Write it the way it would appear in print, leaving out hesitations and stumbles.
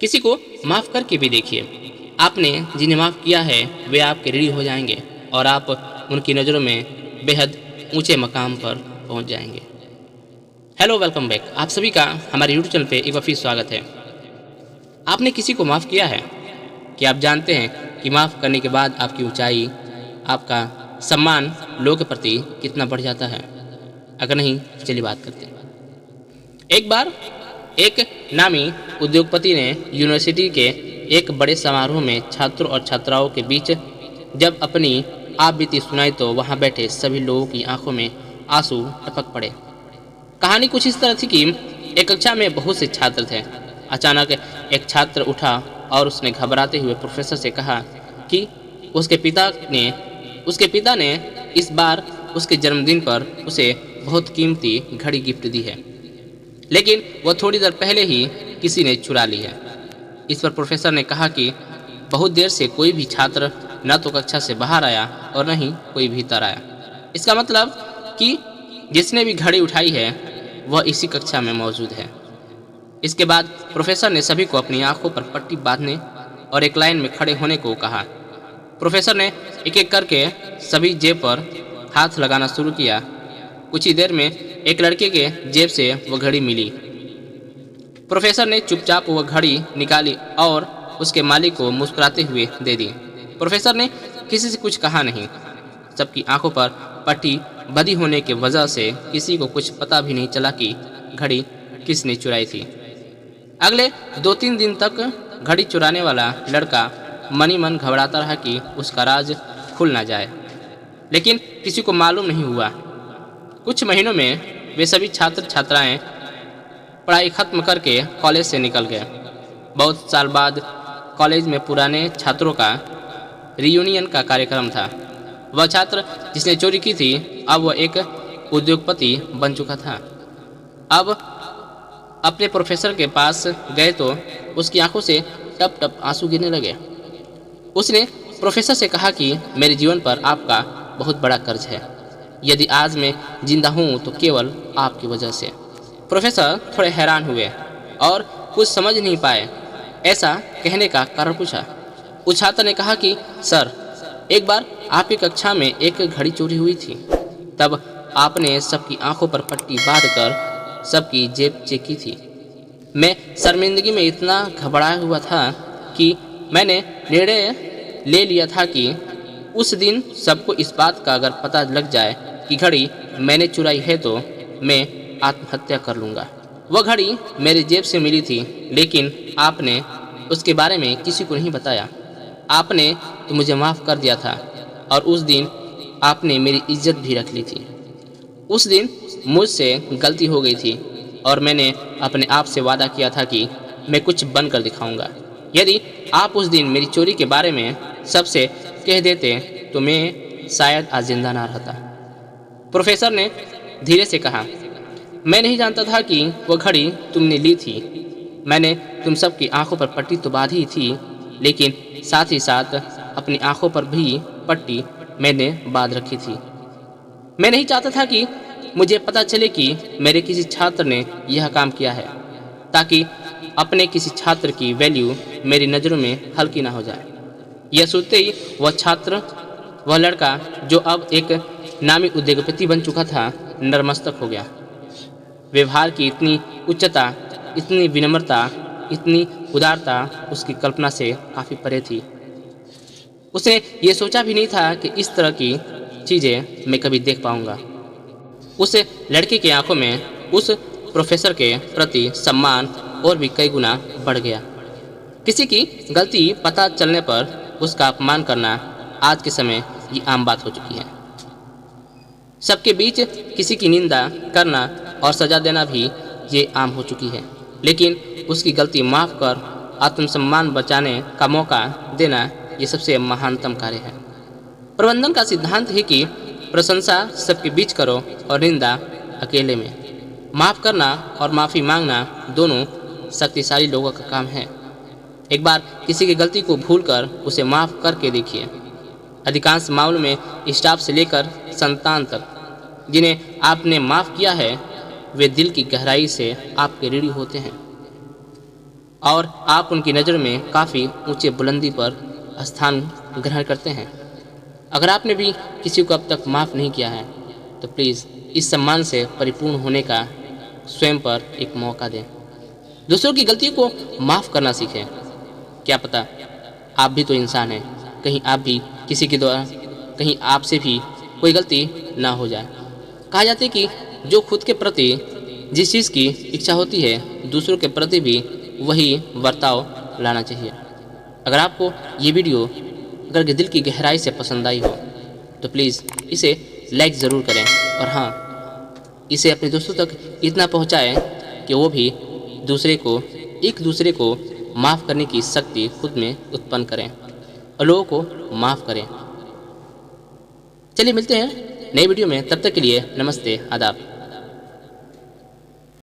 किसी को माफ़ करके भी देखिए। आपने जिन्हें माफ़ किया है वे आपके ऋणी हो जाएंगे और आप उनकी नज़रों में बेहद ऊंचे मकाम पर पहुंच जाएंगे। Hello, welcome back. आप सभी का हमारे यूट्यूब चैनल पे एक बार फिर स्वागत है। आपने किसी को माफ़ किया है? क्या आप जानते हैं कि माफ़ करने के बाद आपकी ऊंचाई, आपका सम्मान लोगों के प्रति कितना बढ़ जाता है? अगर नहीं, चलिए बात करते हैं। एक बार एक नामी उद्योगपति ने यूनिवर्सिटी के एक बड़े समारोह में छात्रों और छात्राओं के बीच जब अपनी आप बीती सुनाई तो वहां बैठे सभी लोगों की आंखों में आंसू टपक पड़े। कहानी कुछ इस तरह थी कि एक कक्षा में बहुत से छात्र थे। अचानक एक छात्र उठा और उसने घबराते हुए प्रोफेसर से कहा कि उसके पिता ने इस बार उसके जन्मदिन पर उसे बहुत कीमती घड़ी गिफ्ट दी है, लेकिन वह थोड़ी देर पहले ही किसी ने चुरा ली है। इस पर प्रोफेसर ने कहा कि बहुत देर से कोई भी छात्र न तो कक्षा से बाहर आया और न ही कोई भीतर आया। इसका मतलब कि जिसने भी घड़ी उठाई है वह इसी कक्षा में मौजूद है। इसके बाद प्रोफेसर ने सभी को अपनी आंखों पर पट्टी बांधने और एक लाइन में खड़े होने को कहा। प्रोफेसर ने एक एक करके सभी जेब पर हाथ लगाना शुरू किया। कुछ ही देर में एक लड़के के जेब से वह घड़ी मिली। प्रोफेसर ने चुपचाप वह घड़ी निकाली और उसके मालिक को मुस्कुराते हुए दे दी। प्रोफेसर ने किसी से कुछ कहा नहीं। सबकी आंखों पर पट्टी बंधी होने की वजह से किसी को कुछ पता भी नहीं चला कि घड़ी किसने चुराई थी। अगले 2-3 दिन तक घड़ी चुराने वाला लड़का मन ही मन घबराता रहा कि उसका राज खुल ना जाए, लेकिन किसी को मालूम नहीं हुआ। कुछ महीनों में वे सभी छात्र छात्राएं पढ़ाई खत्म करके कॉलेज से निकल गए। बहुत साल बाद कॉलेज में पुराने छात्रों का रियूनियन का कार्यक्रम था। वह छात्र जिसने चोरी की थी अब वह एक उद्योगपति बन चुका था। अब अपने प्रोफेसर के पास गए तो उसकी आंखों से टप टप आंसू गिरने लगे। उसने प्रोफेसर से कहा कि मेरे जीवन पर आपका बहुत बड़ा कर्ज है। यदि आज मैं जिंदा हूँ तो केवल आपकी वजह से। प्रोफेसर थोड़े हैरान हुए और कुछ समझ नहीं पाए। ऐसा कहने का कारण पूछा। उस छात्र ने कहा कि सर, एक बार आपकी कक्षा में एक घड़ी चोरी हुई थी। तब आपने सबकी आंखों पर पट्टी बांधकर सबकी जेब चेक की थी। मैं शर्मिंदगी में इतना घबराया हुआ था कि मैंने निर्णय ले लिया था कि उस दिन सबको इस बात का अगर पता लग जाए कि घड़ी मैंने चुराई है तो मैं आत्महत्या कर लूँगा। वह घड़ी मेरी जेब से मिली थी, लेकिन आपने उसके बारे में किसी को नहीं बताया। आपने तो मुझे माफ़ कर दिया था और उस दिन आपने मेरी इज्जत भी रख ली थी। उस दिन मुझसे गलती हो गई थी और मैंने अपने आप से वादा किया था कि मैं कुछ बनकर दिखाऊंगा। यदि आप उस दिन मेरी चोरी के बारे में सबसे कह देते तो मैं शायद आज जिंदा ना रहता। प्रोफेसर ने धीरे से कहा, मैं नहीं जानता था कि वह घड़ी तुमने ली थी। मैंने तुम सबकी आंखों पर पट्टी तो बांधी थी, लेकिन साथ ही साथ अपनी आंखों पर भी पट्टी मैंने बांध रखी थी। मैं नहीं चाहता था कि मुझे पता चले कि मेरे किसी छात्र ने यह काम किया है, ताकि अपने किसी छात्र की वैल्यू मेरी नज़रों में हल्की ना हो जाए। यह सुनते ही वह लड़का जो अब एक नामी उद्योगपति बन चुका था नतमस्तक हो गया। व्यवहार की इतनी उच्चता, इतनी विनम्रता, इतनी उदारता उसकी कल्पना से काफ़ी परे थी। उसने ये सोचा भी नहीं था कि इस तरह की चीज़ें मैं कभी देख पाऊंगा। उस लड़के की आंखों में उस प्रोफेसर के प्रति सम्मान और भी कई गुना बढ़ गया। किसी की गलती पता चलने पर उसका अपमान करना आज के समय ये आम बात हो चुकी है। सबके बीच किसी की निंदा करना और सजा देना भी ये आम हो चुकी है, लेकिन उसकी गलती माफ़ कर आत्मसम्मान बचाने का मौका देना ये सबसे महानतम कार्य है। प्रबंधन का सिद्धांत है कि प्रशंसा सबके बीच करो और निंदा अकेले में। माफ़ करना और माफ़ी मांगना दोनों शक्तिशाली लोगों का काम है। एक बार किसी की गलती को भूलकर उसे माफ़ करके देखिए। अधिकांश मामलों में स्टाफ से लेकर संतान तक जिन्हें आपने माफ़ किया है वे दिल की गहराई से आपके ऋणी होते हैं। और आप उनकी नज़र में काफ़ी ऊंचे बुलंदी पर स्थान ग्रहण करते हैं। अगर आपने भी किसी को अब तक माफ़ नहीं किया है तो प्लीज़ इस सम्मान से परिपूर्ण होने का स्वयं पर एक मौका दें। दूसरों की गलतियों को माफ़ करना सीखें। क्या पता आप भी तो इंसान हैं, कहीं आप भी किसी के द्वारा, कहीं आपसे भी कोई गलती ना हो जाए। कहा जाता है कि जो खुद के प्रति जिस चीज़ की इच्छा होती है दूसरों के प्रति भी वही बर्ताव लाना चाहिए। अगर आपको ये वीडियो अगर दिल की गहराई से पसंद आई हो तो प्लीज़ इसे लाइक ज़रूर करें और हाँ, इसे अपने दोस्तों तक इतना पहुंचाएं कि वो भी एक दूसरे को माफ़ करने की शक्ति खुद में उत्पन्न करें और लोगों को माफ़ करें। चलिए मिलते हैं नई वीडियो में, तब तक के लिए नमस्ते, आदाब।